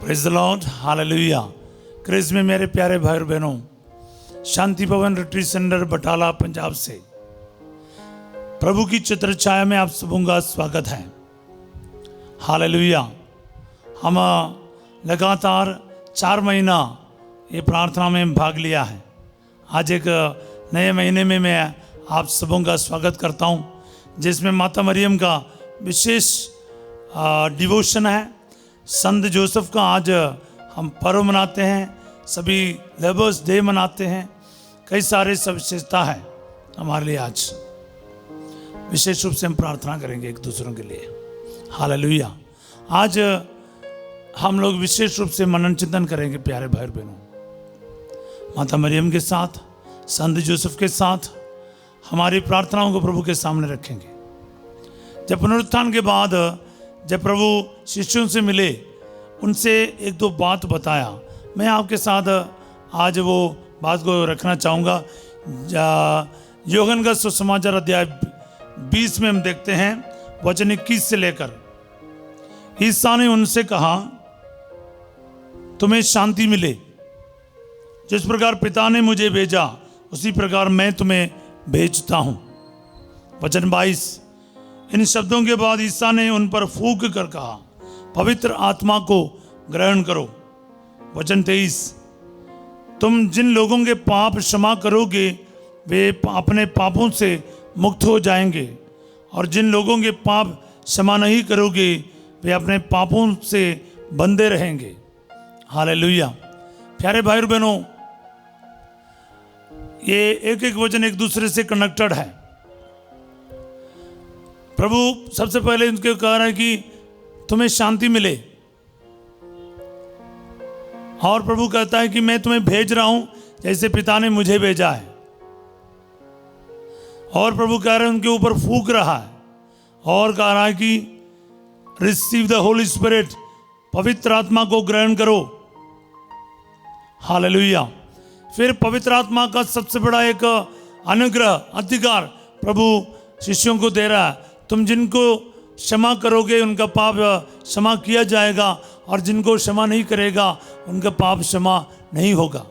Praise the Lord, hallelujah. Christ में मेरे प्यारे भाई और बहनों, शांति भवन रिट्रीट सेंटर बटाला पंजाब से प्रभु की चित्र छाया में आप सबों का स्वागत है। हालेलुया। हम लगातार 4 महीना ये प्रार्थना में भाग लिया है। आज एक नए महीने में मैं आप सबों का स्वागत करता हूँ, जिसमें माता मरियम का विशेष डिवोशन है। संत जोसेफ का आज हम पर्व मनाते हैं, सभी लेबर्स डे मनाते हैं। कई सारे विशेषता है हमारे लिए। आज विशेष रूप से हम प्रार्थना करेंगे एक दूसरों के लिए। हालेलुया। आज हम लोग विशेष रूप से मनन चिंतन करेंगे प्यारे भाई बहनों, माता मरियम के साथ, संत जोसेफ के साथ हमारी प्रार्थनाओं को प्रभु के सामने रखेंगे। जब पुनरुत्थान के बाद जब प्रभु शिष्यों से मिले, उनसे एक दो बात बताया। मैं आपके साथ आज वो बात को रखना चाहूँगा। यूहन्ना का सुसमाचार अध्याय 20 में हम देखते हैं वचन 21 से लेकर। ईसा ने उनसे कहा, तुम्हें शांति मिले। जिस प्रकार पिता ने मुझे भेजा उसी प्रकार मैं तुम्हें भेजता हूँ। वचन 22। इन शब्दों के बाद ईसा ने उन पर फूंक कर कहा, पवित्र आत्मा को ग्रहण करो। वचन 23। तुम जिन लोगों के पाप क्षमा करोगे वे अपने पापों से मुक्त हो जाएंगे, और जिन लोगों के पाप क्षमा नहीं करोगे वे अपने पापों से बंधे रहेंगे। हालेलुया। प्यारे भाई और बहनों, ये एक एक वचन एक दूसरे से कनेक्टेड है। प्रभु सबसे पहले उनके कह रहा है कि तुम्हें शांति मिले, और प्रभु कहता है कि मैं तुम्हें भेज रहा हूं जैसे पिता ने मुझे भेजा है। और प्रभु कह रहे हैं, उनके ऊपर फूंक रहा है और कह रहा है कि रिसीव द होली स्पिरिट, पवित्र आत्मा को ग्रहण करो। हालेलुया। फिर पवित्र आत्मा का सबसे बड़ा एक अनुग्रह, अधिकार प्रभु शिष्यों को दे रहा है। तुम जिनको क्षमा करोगे उनका पाप क्षमा किया जाएगा, और जिनको क्षमा नहीं करेगा उनका पाप क्षमा नहीं होगा।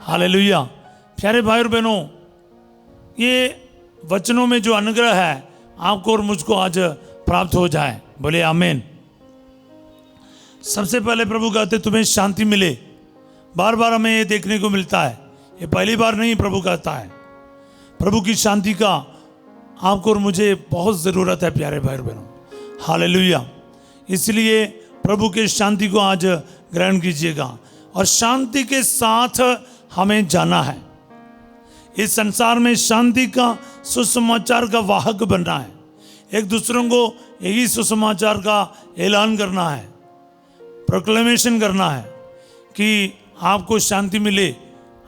हालेलुया। प्यारे भाई और बहनों, ये वचनों में जो अनुग्रह है आपको और मुझको आज प्राप्त हो जाए। बोले आमीन। सबसे पहले प्रभु कहते तुम्हें शांति मिले। बार बार हमें ये देखने को मिलता है, ये पहली बार नहीं प्रभु कहता है। प्रभु की शांति का आपको और मुझे बहुत ज़रूरत है प्यारे भाई और बहनों। हालेलुया। इसलिए प्रभु के शांति को आज ग्रहण कीजिएगा, और शांति के साथ हमें जाना है। इस संसार में शांति का सुसमाचार का वाहक बनना है। एक दूसरों को यही सुसमाचार का ऐलान करना है, प्रोक्लेमेशन करना है कि आपको शांति मिले।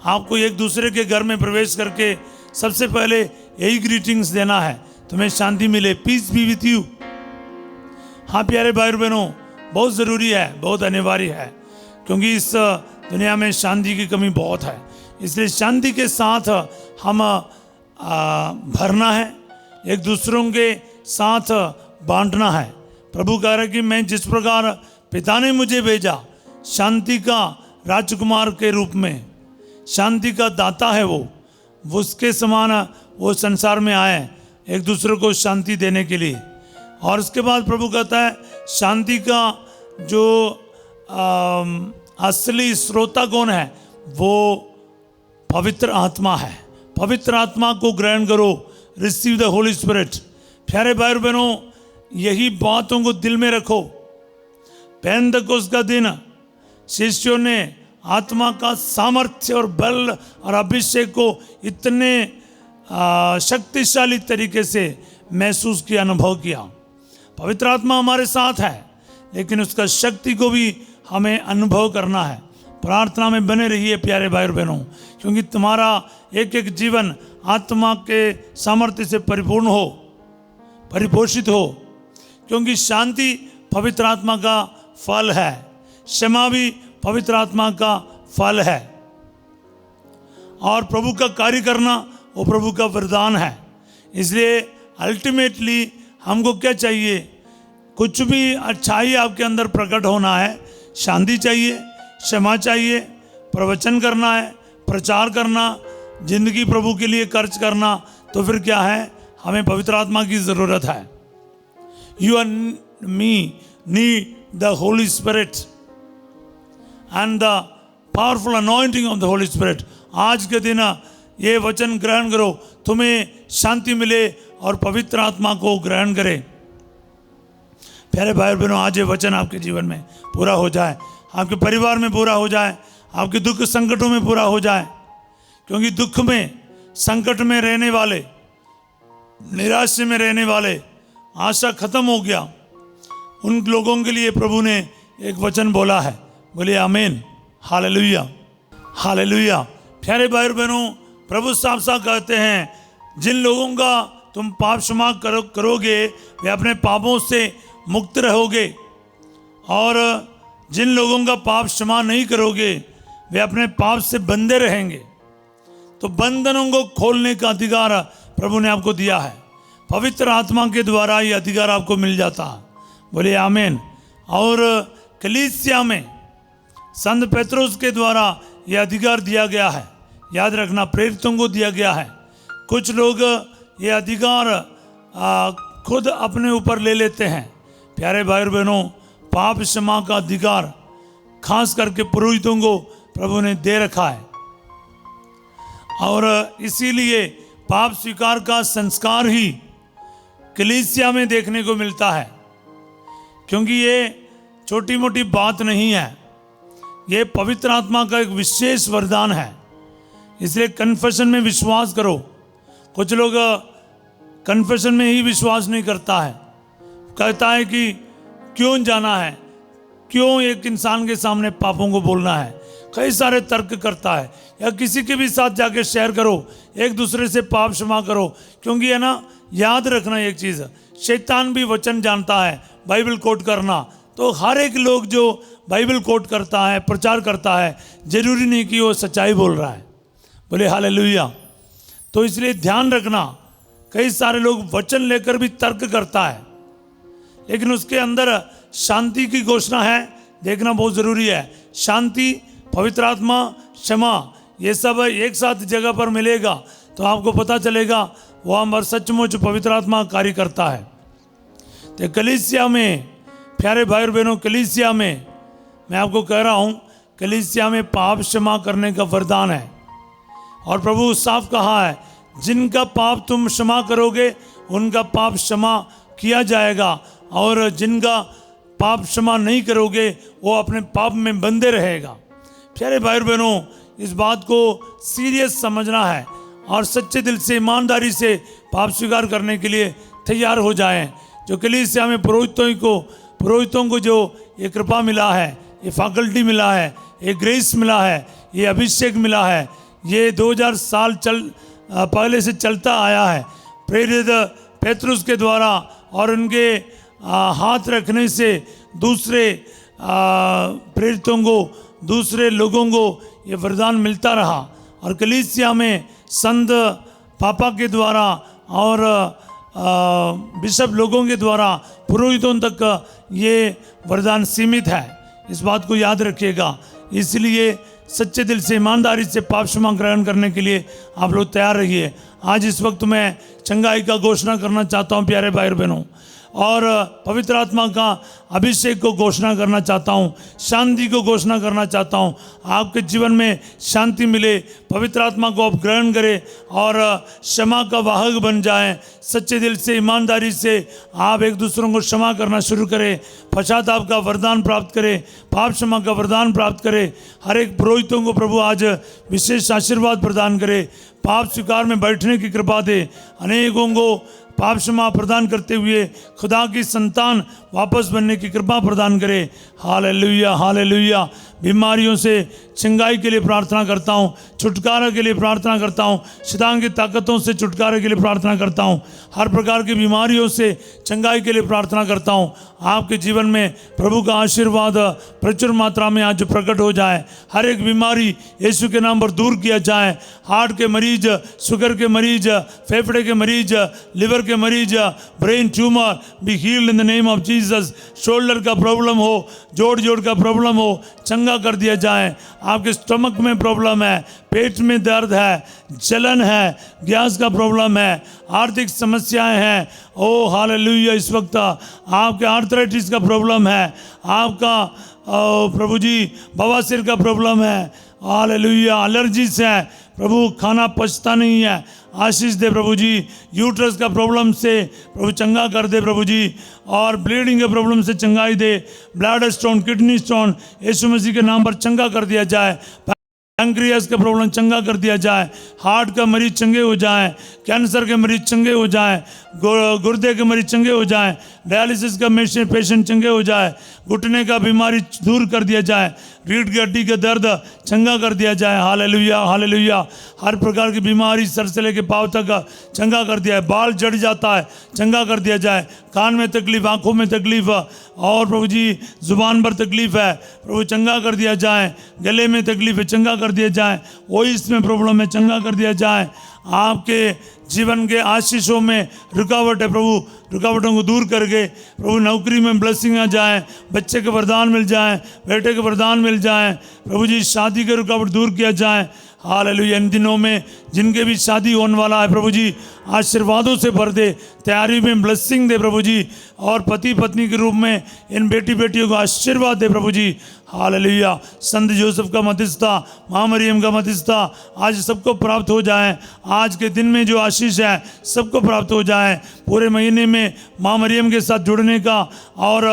आपको एक दूसरे के घर में प्रवेश करके सबसे पहले यही ग्रीटिंग्स देना है, तुम्हें शांति मिले, पीस बी विथ यू। हाँ प्यारे भाई और बहनों, बहुत ज़रूरी है, बहुत अनिवार्य है, क्योंकि इस दुनिया में शांति की कमी बहुत है। इसलिए शांति के साथ हम भरना है, एक दूसरों के साथ बांटना है। प्रभु कह रहा है कि मैं जिस प्रकार पिता ने मुझे भेजा, शांति का राजकुमार के रूप में, शांति का दाता है वो उसके समान वो संसार में आए एक दूसरे को शांति देने के लिए। और उसके बाद प्रभु कहता है शांति का जो असली श्रोता कौन है, वो पवित्र आत्मा है। पवित्र आत्मा को ग्रहण करो, रिसीव द होली स्पिरिट। प्यारे भाई बहनों, यही बातों को दिल में रखो। पेंतकोस्त का दिन शिष्यों ने आत्मा का सामर्थ्य और बल और अभिषेक को इतने शक्तिशाली तरीके से महसूस किया, अनुभव किया। पवित्र आत्मा हमारे साथ है, लेकिन उसका शक्ति को भी हमें अनुभव करना है। प्रार्थना में बने रहिए प्यारे भाई और बहनों, क्योंकि तुम्हारा एक एक जीवन आत्मा के सामर्थ्य से परिपूर्ण हो, परिपोषित हो। क्योंकि शांति पवित्र आत्मा का फल है, क्षमा भी पवित्र आत्मा का फल है, और प्रभु का कार्य करना वो प्रभु का वरदान है। इसलिए अल्टीमेटली हमको क्या चाहिए? कुछ भी अच्छाई आपके अंदर प्रकट होना है, शांति चाहिए, क्षमा चाहिए, प्रवचन करना है, प्रचार करना, जिंदगी प्रभु के लिए खर्च करना, तो फिर क्या है, हमें पवित्र आत्मा की ज़रूरत है। You and me need the Holi spirit and the powerful anointing of the Holi spirit. आज के दिन ये वचन ग्रहण करो, तुम्हें शांति मिले और पवित्र आत्मा को ग्रहण करे। प्यारे भाई बहनों, आज ये वचन आपके जीवन में पूरा हो जाए, आपके परिवार में पूरा हो जाए, आपके दुख संकटों में पूरा हो जाए। क्योंकि दुख में, संकट में रहने वाले, निराशा में रहने वाले, आशा खत्म हो गया, उन लोगों के लिए प्रभु ने एक वचन बोला है। बोलिए आमीन, हालेलुया, हालेलुया। प्यारे भाई बहनों, प्रभु साफ साफ कहते हैं, जिन लोगों का तुम पाप क्षमा करोगे वे अपने पापों से मुक्त रहोगे, और जिन लोगों का पाप क्षमा नहीं करोगे वे अपने पाप से बंधे रहेंगे। तो बंधनों को खोलने का अधिकार प्रभु ने आपको दिया है। पवित्र आत्मा के द्वारा ये अधिकार आपको मिल जाता है। बोलिए आमीन। और कलीसिया में संत पेत्रोस के द्वारा ये अधिकार दिया गया है। याद रखना, प्रेरितों को दिया गया है। कुछ लोग ये अधिकार खुद अपने ऊपर ले लेते हैं। प्यारे भाई बहनों, पाप क्षमा का अधिकार खास करके पुरोहितों को प्रभु ने दे रखा है, और इसीलिए पाप स्वीकार का संस्कार ही कलीसिया में देखने को मिलता है। क्योंकि ये छोटी मोटी बात नहीं है, ये पवित्र आत्मा का एक विशेष वरदान है। इसलिए कन्फेशन में विश्वास करो। कुछ लोग कन्फेशन में ही विश्वास नहीं करता है, कहता है कि क्यों जाना है, क्यों एक इंसान के सामने पापों को बोलना है, कई सारे तर्क करता है। या किसी के भी साथ जाके शेयर करो, एक दूसरे से पाप क्षमा करो। क्योंकि है ना, याद रखना एक चीज़, शैतान भी वचन जानता है, बाइबल कोट करना। तो हर एक लोग जो बाइबल कोट करता है, प्रचार करता है, जरूरी नहीं कि वो सच्चाई बोल रहा है। बोले हालेलुया। तो इसलिए ध्यान रखना, कई सारे लोग वचन लेकर भी तर्क करता है, लेकिन उसके अंदर शांति की घोषणा है, देखना बहुत ज़रूरी है। शांति, पवित्र आत्मा, क्षमा, ये सब एक साथ जगह पर मिलेगा तो आपको पता चलेगा वहाँ पर सचमुच पवित्र आत्मा कार्य करता है। तो कलीसिया में, प्यारे भाई और बहनों, कलीसिया में मैं आपको कह रहा हूँ, कलीसिया में पाप क्षमा करने का वरदान है। और प्रभु साफ कहा है, जिनका पाप तुम क्षमा करोगे उनका पाप क्षमा किया जाएगा, और जिनका पाप क्षमा नहीं करोगे वो अपने पाप में बंधे रहेगा। प्यारे भाई और बहनों, इस बात को सीरियस समझना है और सच्चे दिल से, ईमानदारी से पाप स्वीकार करने के लिए तैयार हो जाएं। जो कलीसिया में पुरोहितों को जो ये कृपा मिला है, ये फैकल्टी मिला है, ये ग्रेस मिला है, ये अभिषेक मिला है, ये 2000 साल पहले से चलता आया है। प्रेरित पेत्रुस के द्वारा और उनके हाथ रखने से दूसरे प्रेरितों को, दूसरे लोगों को ये वरदान मिलता रहा। और कलीसिया में संत पापा के द्वारा और बिशप लोगों के द्वारा पुरोहितों तक ये वरदान सीमित है। इस बात को याद रखिएगा। इसलिए सच्चे दिल से, ईमानदारी से पाप क्षमा ग्रहण करने के लिए आप लोग तैयार रहिए। आज इस वक्त मैं चंगाई का घोषणा करना चाहता हूँ प्यारे भाई बहनों, और पवित्र आत्मा का अभिषेक को घोषणा करना चाहता हूँ, शांति को घोषणा करना चाहता हूँ। आपके जीवन में शांति मिले, पवित्र आत्मा को आप ग्रहण करें और क्षमा का वाहक बन जाएं। सच्चे दिल से, ईमानदारी से आप एक दूसरों को क्षमा करना शुरू करें, पश्चाताप का वरदान प्राप्त करें, पाप क्षमा का वरदान प्राप्त करें। हर एक पुरोहितों को प्रभु आज विशेष आशीर्वाद प्रदान करे, पाप स्वीकार में बैठने की कृपा दे, अनेकों को पाप क्षमा प्रदान करते हुए खुदा की संतान वापस बनने की कृपा प्रदान करे। Hallelujah, hallelujah. बीमारियों से चंगाई के लिए प्रार्थना करता हूँ, छुटकारा के लिए प्रार्थना करता हूँ, शैतान की ताकतों से छुटकारे के लिए प्रार्थना करता हूँ, हर प्रकार की बीमारियों से चंगाई के लिए प्रार्थना करता हूँ। आपके जीवन में प्रभु का आशीर्वाद प्रचुर मात्रा में आज प्रकट हो जाए। हर एक बीमारी यीशु के नाम पर दूर किया जाए। हार्ट के मरीज, शुगर के मरीज, फेफड़े के मरीज, लिवर के मरीज, brain tumour be healed in the name of Jesus. Shoulder का प्रॉब्लम हो, जोड़ का प्रॉब्लम हो, चंगा कर दिया जाए। आपके स्टमक में प्रॉब्लम है, पेट में दर्द है, जलन है, गैस का प्रॉब्लम है, आर्थिक समस्याएं हैं, ओ हालेलुया, इस वक्त आपके आर्थराइटिस का प्रॉब्लम है, आपका प्रभु जी बवासीर का प्रॉब्लम है, हालेलुया, एलर्जीज है, प्रभु खाना पचता नहीं है, आशीष दे प्रभु जी। यूट्रस का प्रॉब्लम से प्रभु चंगा कर दे प्रभु जी, और ब्लीडिंग के प्रॉब्लम से चंगाई दे। ब्लैडर स्टोन, किडनी स्टोन यीशु मसीह के नाम पर चंगा कर दिया जाए। पैंक्रियास का प्रॉब्लम चंगा कर दिया जाए। हार्ट का मरीज चंगे हो जाए, कैंसर के मरीज चंगे हो जाए, गुर्दे के मरीज चंगे हो जाए, डायलिसिस का पेशेंट चंगे हो जाए, घुटने का बीमारी दूर कर दिया जाए, रीढ़ की हड्डी का दर्द चंगा कर दिया जाए। हालेलुया, हालेलुया, हर प्रकार की बीमारी सर से लेके पाँव तक चंगा कर दिया है। बाल जड़ जाता है, चंगा कर दिया जाए। कान में तकलीफ, आंखों में तकलीफ, और प्रभु जी जुबान पर तकलीफ है, प्रभु चंगा कर दिया जाए। गले में तकलीफ है, चंगा कर दिया जाए। वॉइस में प्रॉब्लम है, चंगा कर दिया जाए। आपके जीवन के आशीषों में रुकावट है, प्रभु रुकावटों को दूर करके प्रभु नौकरी में ब्लेसिंग आ जाए, बच्चे के वरदान मिल जाए, बेटे के वरदान मिल जाए, प्रभु जी शादी के रुकावट दूर किया जाए। हालेलुया, इन दिनों में जिनके भी शादी होने वाला है प्रभु जी आशीर्वादों से भर दे, तैयारी में ब्लेसिंग दे प्रभु जी, और पति पत्नी के रूप में इन बेटी बेटियों को आशीर्वाद दे प्रभु जी। हालेलुया, संत जोसेफ का मध्यस्थता, माँ मरियम का मध्यस्थता आज सबको प्राप्त हो जाए। आज के दिन में जो आशीष है सबको प्राप्त हो जाए। पूरे महीने में माँ मरियम के साथ जुड़ने का और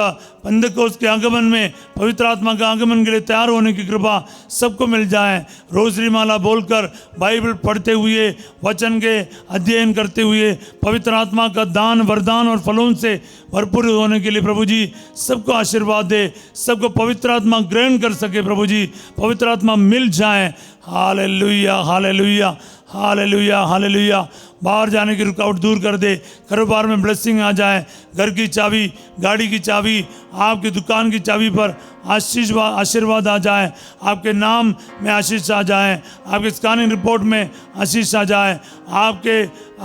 पेंतेकोस्त के आगमन में पवित्र आत्मा का आगमन के लिए तैयार होने की कृपा सबको मिल जाए। रोजरी माला बोलकर, बाइबल पढ़ते हुए, वचन के अध्ययन करते हुए, पवित्र आत्मा का दान, वरदान और फलों से भरपूर होने के लिए प्रभु जी सबको आशीर्वाद दे। सबको पवित्र आत्मा ग्रहण कर सके प्रभु जी, पवित्र आत्मा मिल जाए। Hallelujah, hallelujah, hallelujah, hallelujah. बाहर जाने की रुकावट दूर कर दे, कारोबार में ब्लेसिंग आ जाए। घर की चाबी, गाड़ी की चाबी, आपकी दुकान की चाबी पर आशीर्वाद आ जाए। आपके नाम में आशीष आ जाए, आपके स्कैनिंग रिपोर्ट में आशीष आ जाए, आपके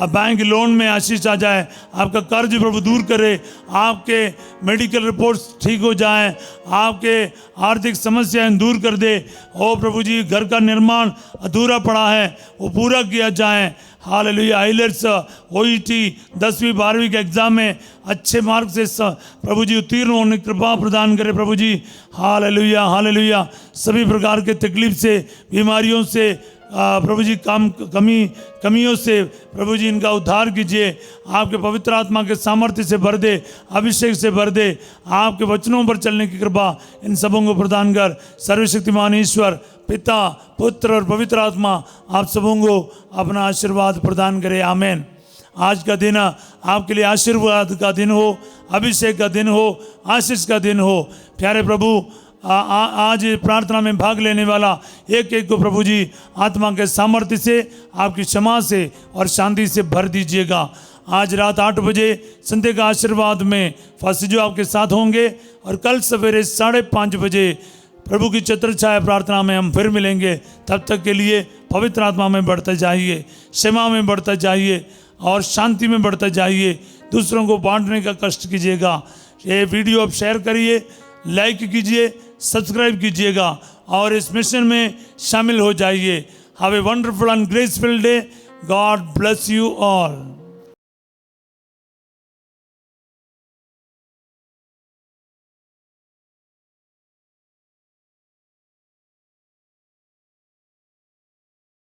बैंक लोन में आशीष आ जाए, आपका कर्ज प्रभु दूर करे, आपके मेडिकल रिपोर्ट्स ठीक हो जाए, आपके आर्थिक समस्याएं दूर कर दे। ओ प्रभु जी, घर का निर्माण अधूरा पड़ा है वो पूरा किया जाए। हालेलुया, आइलेट्स, ओईटी, 10वीं 12वीं के एग्ज़ाम में अच्छे मार्क से प्रभु जी उत्तीर्ण होने की कृपा प्रदान करे प्रभु जी। हालेलुया, हालेलुया, सभी प्रकार के तकलीफ से, बीमारियों से प्रभु जी कमियों से प्रभु जी इनका उद्धार कीजिए। आपके पवित्र आत्मा के सामर्थ्य से भर दे, अभिषेक से भर दे। आपके वचनों पर चलने की कृपा इन सबों को प्रदान कर। सर्वशक्तिमान ईश्वर पिता, पुत्र और पवित्र आत्मा आप सबों को अपना आशीर्वाद प्रदान करे। आमीन। आज का दिन आपके लिए आशीर्वाद का दिन हो, अभिषेक का दिन हो, आशीष का दिन हो। प्यारे प्रभु, आज प्रार्थना में भाग लेने वाला एक एक को प्रभु जी आत्मा के सामर्थ्य से, आपकी क्षमा से और शांति से भर दीजिएगा। आज रात 8 बजे संध्या का आशीर्वाद में फासिजो आपके साथ होंगे, और कल सवेरे 5:30 बजे प्रभु की छत्र छाया प्रार्थना में हम फिर मिलेंगे। तब तक के लिए पवित्र आत्मा में बढ़ते जाइए, क्षमा में बढ़ते जाइए और शांति में बढ़ते जाइए। दूसरों को बांटने का कष्ट कीजिएगा। ये वीडियो आप शेयर करिए, लाइक कीजिए, सब्सक्राइब कीजिएगा और इस मिशन में शामिल हो जाइए। Have a wonderful and graceful day. God bless you all.